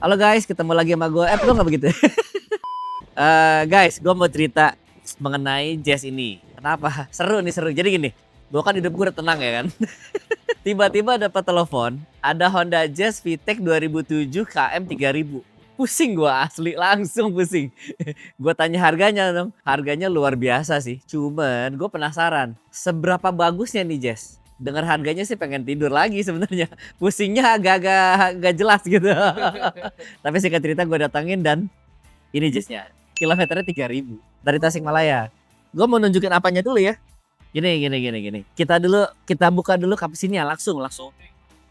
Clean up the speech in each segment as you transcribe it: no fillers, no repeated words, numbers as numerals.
Halo guys, ketemu lagi sama gue. Lo nggak begitu? Guys, gue mau cerita mengenai Jazz ini. Kenapa? Seru nih, seru. Jadi gini, gue kan hidup gue udah tenang ya kan. Tiba-tiba dapat telepon, ada Honda Jazz VTEC 2007 KM 3000. Pusing gue asli, langsung pusing. Gue tanya harganya dong. Harganya luar biasa sih. Cuman gue penasaran, seberapa bagusnya nih Jazz? Dengar harganya sih pengen tidur lagi sebenarnya. Pusingnya agak jelas gitu. Tapi singkat cerita gue datangin dan ini Jazznya. Kilometernya 3000 dari Tasikmalaya. Gue mau nunjukin apanya dulu ya. Gini. Kita buka dulu kap sini ya langsung.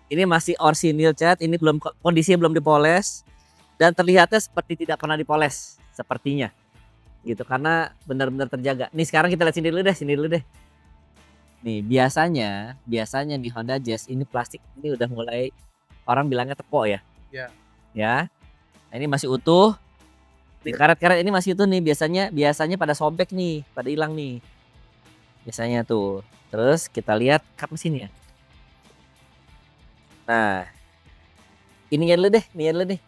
Ini masih orsinil cat, ini belum kondisinya belum dipoles dan terlihatnya seperti tidak pernah dipoles sepertinya. Gitu karena benar-benar terjaga. Nih sekarang kita lihat sini dulu deh. Nih biasanya di Honda Jazz ini plastik ini udah mulai orang bilangnya tepok ya. Iya. Ya. Nah, ini masih utuh. Di karet-karet ini masih utuh nih biasanya pada sobek nih, pada hilang nih. Biasanya tuh. Terus kita lihat kap mesinnya. Nah. Ininya dulu deh.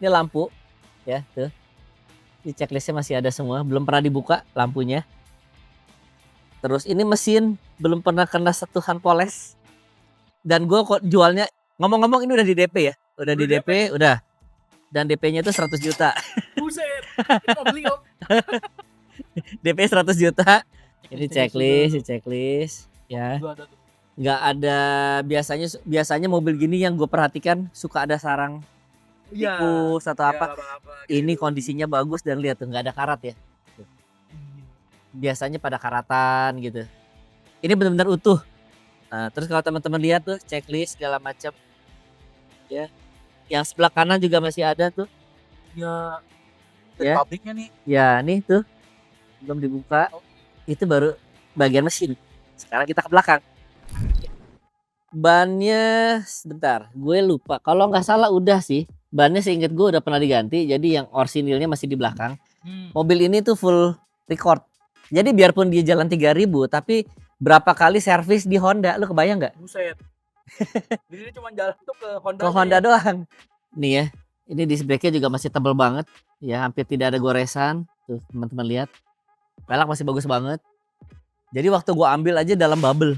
Ini lampu ya, tuh. Di checklistnya masih ada semua, belum pernah dibuka lampunya. Terus ini mesin belum pernah kena sentuhan poles. Dan gue kok jualnya ngomong-ngomong ini udah di DP ya? Udah di DP, udah. Dan DP-nya itu 100 juta. Buset. Kita beli om. DP 100 juta. Ini checklist ya. Nggak ada biasanya mobil gini yang gue perhatikan suka ada sarang tikus atau apa. Ini kondisinya bagus dan lihat tuh nggak ada karat ya. Biasanya pada karatan gitu. Ini benar-benar utuh. Nah, terus kalau teman-teman lihat tuh checklist segala macam. Ya. Yang sebelah kanan juga masih ada tuh. Ya. Ya. Pabriknya nih. Ya, nih tuh. Belum dibuka. Itu baru bagian mesin. Sekarang kita ke belakang. Bannya sebentar, gue lupa. Kalau nggak salah udah sih. Bannya seingat gue udah pernah diganti. Jadi yang orsinilnya masih di belakang. Mobil ini tuh full record. Jadi biarpun dia jalan 3000, tapi berapa kali servis di Honda, lu kebayang nggak? Buset. Jadi dia cuma jalan tuh ke Honda. Ke Honda doang. Nih ya, ini disc brake-nya juga masih tebel banget. Ya, hampir tidak ada goresan. Tuh teman-teman lihat. Pelak masih bagus banget. Jadi waktu gua ambil aja dalam bubble.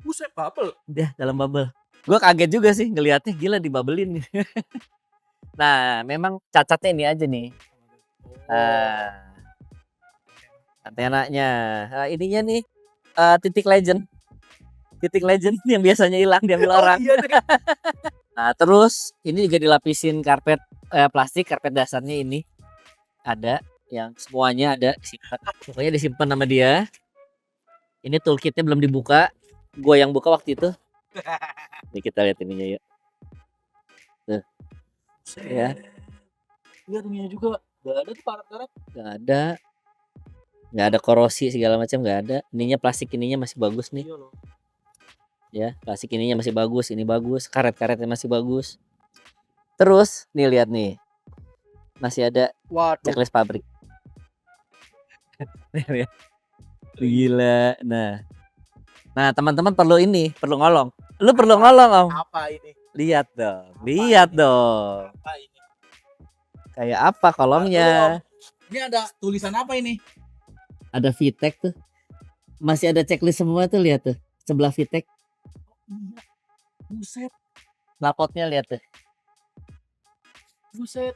Buset, bubble. Dia dalam bubble. Gua kaget juga sih ngelihatnya, gila dibabelin nih. Nah, memang cacatnya ini aja nih. Antenanya. Nah, ininya nih titik legend yang biasanya hilang diambil orang. Iya deh. Nah, terus ini juga dilapisin karpet plastik, karpet dasarnya ini ada yang semuanya ada disimpan. Pokoknya disimpan sama dia. Ini toolkitnya belum dibuka. Gua yang buka waktu itu. Nih kita lihat ininya yuk. Tuh. Ya. Lihat ininya juga. Gak ada tuh karat-karat. Nggak ada korosi segala macam, nggak ada. Ininya plastik ininya masih bagus nih. Iya loh. Ya, plastik ininya masih bagus, ini bagus, karet-karetnya masih bagus. Terus nih lihat nih. Masih ada checklist pabrik. Gila. Nah, teman-teman perlu ngolong. Lu perlu ngolong, Om. Apa ini? Lihat dong. Apa ini? Kayak apa kolongnya? Ini ada tulisan apa ini? Ada VTEC tuh. Masih ada checklist semua tuh, lihat tuh. Sebelah VTEC. Iya. Buset. Knalpotnya lihat tuh. Buset.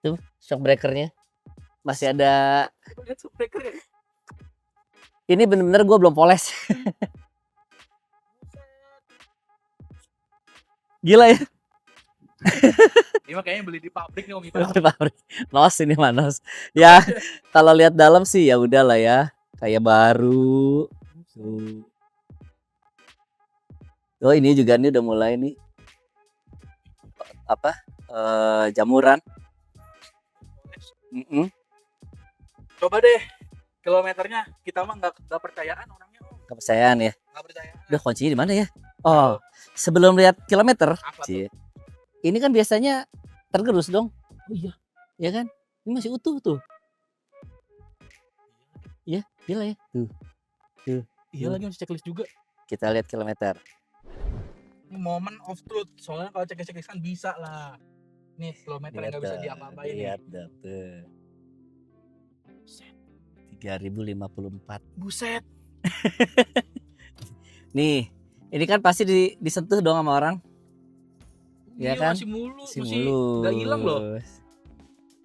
Tuh, shock breakernya. Masih ada. Lihat shock breaker ya. Ini bener-bener gue belum poles. Gila ya. Ini mah kayaknya beli di pabrik nih Om Ipa. Nos ini manos. Ya, kalau lihat dalam sih ya udahlah ya. Kayak baru. Oh, ini juga nih udah mulai nih. Apa? Jamuran. Coba deh kilometernya, kita mah nggak percayaan orangnya Om. Kepercayaan ya. Nggak percayaan. Udah kuncinya di mana ya? Oh, sebelum lihat kilometer. Apa tuh? Ini kan biasanya tergerus dong. Oh iya. Ya kan? Ini masih utuh tuh. Iya, gila ya. Tuh. Iya lagi masih checklist juga. Kita lihat kilometer. Ini moment of truth. Soalnya kalau checklist kan bisa lah. Nih kilometer yang nggak bisa diapa-apain nih. Lihat tuh. 3054. Buset. Nih, ini kan pasti disentuh dong sama orang. Ya Iya, kan? masih mulus, Si masih nggak hilang loh.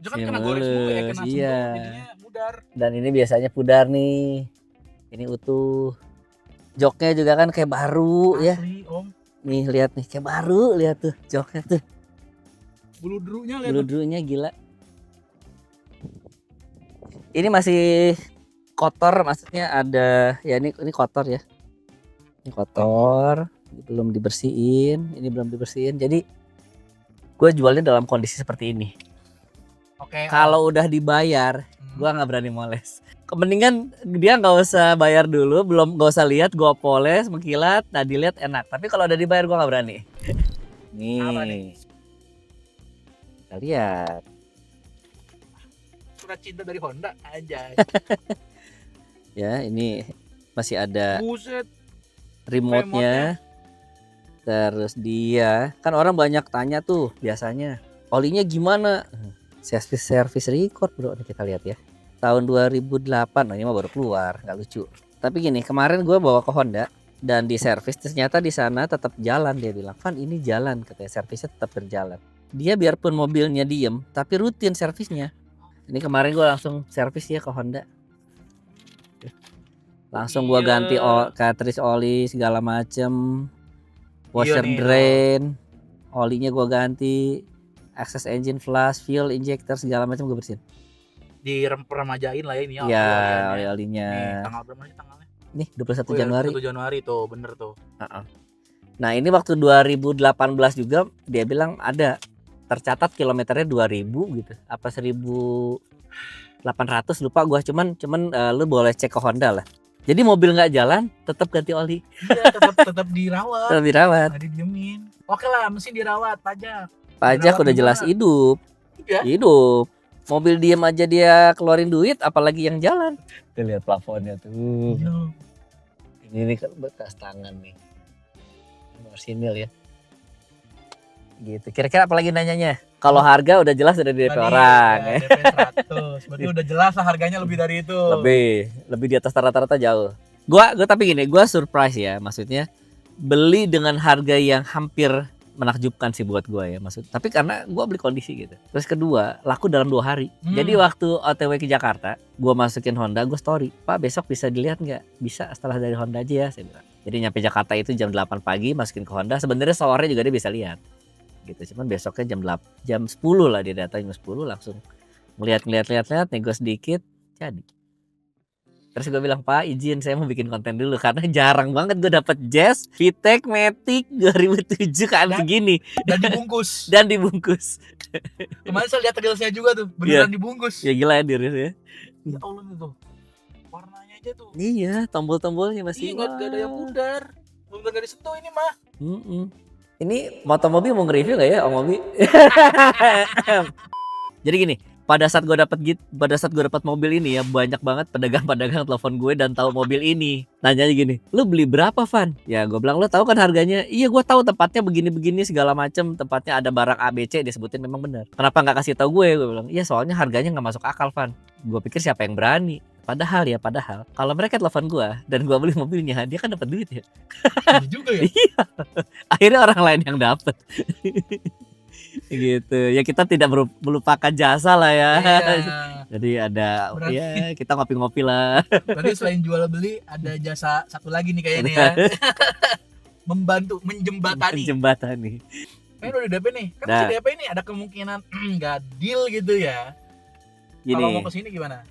Itu kan Si kena gores mulu ya, kena mulus, sentuh iya. jadinya mudar. Dan ini biasanya pudar nih. Ini utuh. Joknya juga kan kayak baru ya. Asli, Om. Nih lihat nih kayak baru, lihat tuh joknya tuh. Bulu derunya lihat. Bulu-bulunya gila. Ini masih kotor, maksudnya ada ya ini kotor ya. Ini kotor, belum dibersihin, ini belum dibersihin. Jadi gue jualnya dalam kondisi seperti ini. Oke. Kalau udah dibayar, gue nggak berani moles. Mendingan dia nggak usah bayar dulu, nggak usah lihat, gue poles, mengkilat, nah dilihat enak. Tapi kalau udah dibayar gue nggak berani. Apa nih? Nih, kita lihat. Surat cinta dari Honda aja. Ya, ini masih ada Buset. remote-nya. Terus dia, kan orang banyak tanya tuh biasanya, olinya gimana? Service record bro, ini kita lihat ya. Tahun 2008, nah ini mah baru keluar, nggak lucu. Tapi gini, kemarin gue bawa ke Honda dan di servis, ternyata di sana tetap jalan. Dia bilang, Van ini jalan, katanya servisnya tetap berjalan. Dia biarpun mobilnya diem, tapi rutin servisnya. Ini kemarin gue langsung servis ya ke Honda. Langsung gue ganti cartridge oli segala macem, washer drain, olinya gue ganti, access engine flush, fuel injector segala macam gue bersihin. Diremajain lah ya ini. Iya, oli-olinya. Nih, tanggal berapa sih tanggalnya? Nih 21 Januari. 21 Januari tuh, bener tuh. Nah ini waktu 2018 juga dia bilang ada tercatat kilometernya 2000 gitu, apa 1800 lupa gua, cuman lu boleh cek ke Honda lah. Jadi mobil nggak jalan tetap ganti oli. Iya, tetap dirawat. Tetap dirawat. Tadi diemin. Oke lah, mesin dirawat, pajak. Pajak udah jelas hidup. Ya? Hidup. Mobil diem aja dia keluarin duit, apalagi yang jalan. Kita lihat plafonnya tuh. Iya. Ini kan bekas tangan nih. Orsinil ya. Gitu. Kira-kira apa lagi nanyanya? Kalau harga udah jelas udah di DP orang. Ya, DP 100. Berarti udah jelas lah harganya lebih dari itu. Lebih di atas rata-rata jauh. Gua tapi gini, gua surprise ya, maksudnya beli dengan harga yang hampir menakjubkan sih buat gua ya, tapi karena gua beli kondisi gitu. Terus kedua, laku dalam 2 hari. Jadi waktu OTW ke Jakarta, gua masukin Honda, gua story, Pak besok bisa dilihat nggak? Bisa, setelah dari Honda aja ya, saya bilang. Jadi nyampe Jakarta itu jam 8 pagi, masukin ke Honda. Sebenarnya sore juga dia bisa lihat gitu, cuman besoknya jam 10 lah dia datang, jam 10 langsung ngeliat, nego sedikit, jadi. Terus gue bilang, Pak izin saya mau bikin konten dulu, karena jarang banget gue dapet Jazz VTEC Matic 2007 kan begini. Dan dibungkus. Kemarin saya lihat reelsnya juga tuh, beneran dibungkus. Ya gila ya dirinya ya. Ya Allah tuh, warnanya aja tuh. Iya, tombol-tombolnya masih. Iya, gak ada yang pudar, belum gak disentuh ini mah. Ini Motomobi mau nge-review gak ya Om Mobi? Jadi gini, pada saat gue dapat mobil ini ya, banyak banget pedagang-pedagang telepon gue dan tahu mobil ini. Nanyanya gini, lu beli berapa Van? Ya gue bilang, lu tahu kan harganya? Iya gue tahu tempatnya begini-begini segala macem, tempatnya ada barang ABC disebutin memang benar. Kenapa nggak kasih tahu gue? Gue bilang, iya soalnya harganya nggak masuk akal Van. Gue pikir siapa yang berani? Padahal kalau mereka telepon gue dan gue beli mobilnya, dia kan dapat duit ya. Iya juga ya. Iya. Akhirnya orang lain yang dapat. Gitu. Ya kita tidak melupakan jasa lah ya. Iya. Jadi ada ya kita ngopi-ngopi lah. Berarti selain jual beli ada jasa satu lagi nih kayaknya ya. Membantu menjembatani. Kan udah DP nih. Kan masih DP nih, ada kemungkinan nggak deal gitu ya. Kalau mau kesini gimana?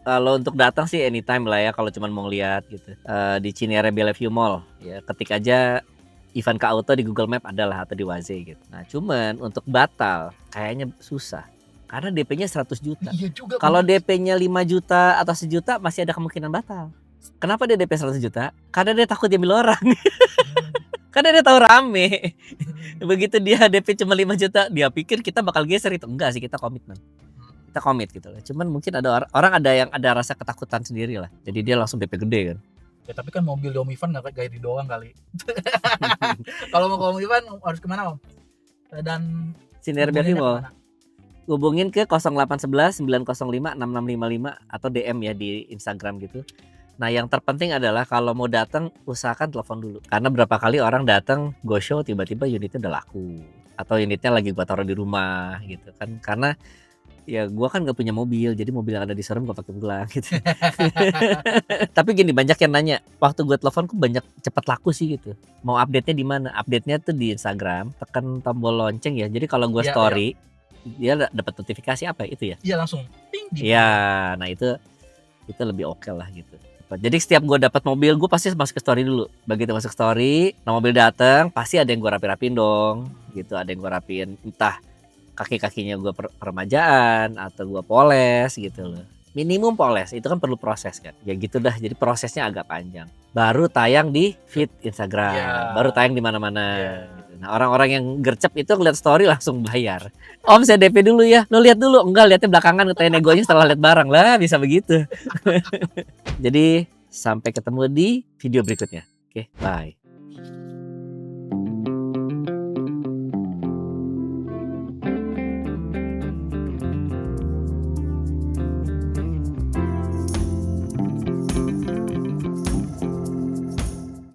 Kalau untuk datang sih anytime lah ya, kalau cuma mau lihat gitu. Di Cinere Bellevue Mall ya, ketik aja Ivan K Auto di Google Map ada lah, atau di Waze gitu. Nah cuman untuk batal kayaknya susah karena DP-nya 100 juta. Iya juga. Kalau DP-nya 5 juta atau 1 juta masih ada kemungkinan batal. Kenapa dia DP 100 juta? Karena dia takut diambil orang. Karena dia tahu rame. Begitu dia DP cuma 5 juta, dia pikir kita bakal geser itu. Enggak sih, kita komitmen. Kita komit gitu loh. Cuman mungkin ada orang ada yang ada rasa ketakutan sendiri lah. Jadi dia langsung DP gede kan. Ya tapi kan mobil Om Ivan gak kayak doang kali. Kalau mau ke Om Ivan harus kemana Om? Dan Siniar Hubunginnya Bevimo. kemana? Hubungin ke 0811 905 6655 atau DM ya di Instagram gitu. Nah, yang terpenting adalah kalau mau datang usahakan telepon dulu. Karena berapa kali orang datang go show tiba-tiba unitnya udah laku atau unitnya lagi gua taruh di rumah gitu kan. Karena ya gua kan gak punya mobil, jadi mobil yang ada di showroom gua pakai pulang gitu. Tapi gini, banyak yang nanya, waktu gua telepon kok banyak cepet laku sih gitu. Mau update-nya di mana? Update-nya tuh di Instagram, tekan tombol lonceng ya. Jadi kalau gua Iya, story, dia dapat notifikasi apa itu ya? Iya langsung ping gitu. Iya, nah itu lebih oke lah gitu. Jadi setiap gue dapat mobil, gue pasti masuk ke story dulu. Begitu masuk story, nah mobil datang, pasti ada yang gue rapi-rapiin dong, gitu. Ada yang gue rapiin, entah kaki-kakinya gue peremajaan atau gue poles gitu loh. Minimum poles, itu kan perlu proses kan. Ya gitu dah, jadi prosesnya agak panjang. Baru tayang di feed Instagram, Iya. baru tayang di mana-mana. Iya. Gitu. Nah orang-orang yang gercep itu ngeliat story langsung bayar. Om saya DP dulu ya, lo lihat dulu. Enggak, lihatnya belakangan, katanya negonya setelah lihat barang lah, bisa begitu. Jadi sampai ketemu di video berikutnya. Oke, bye.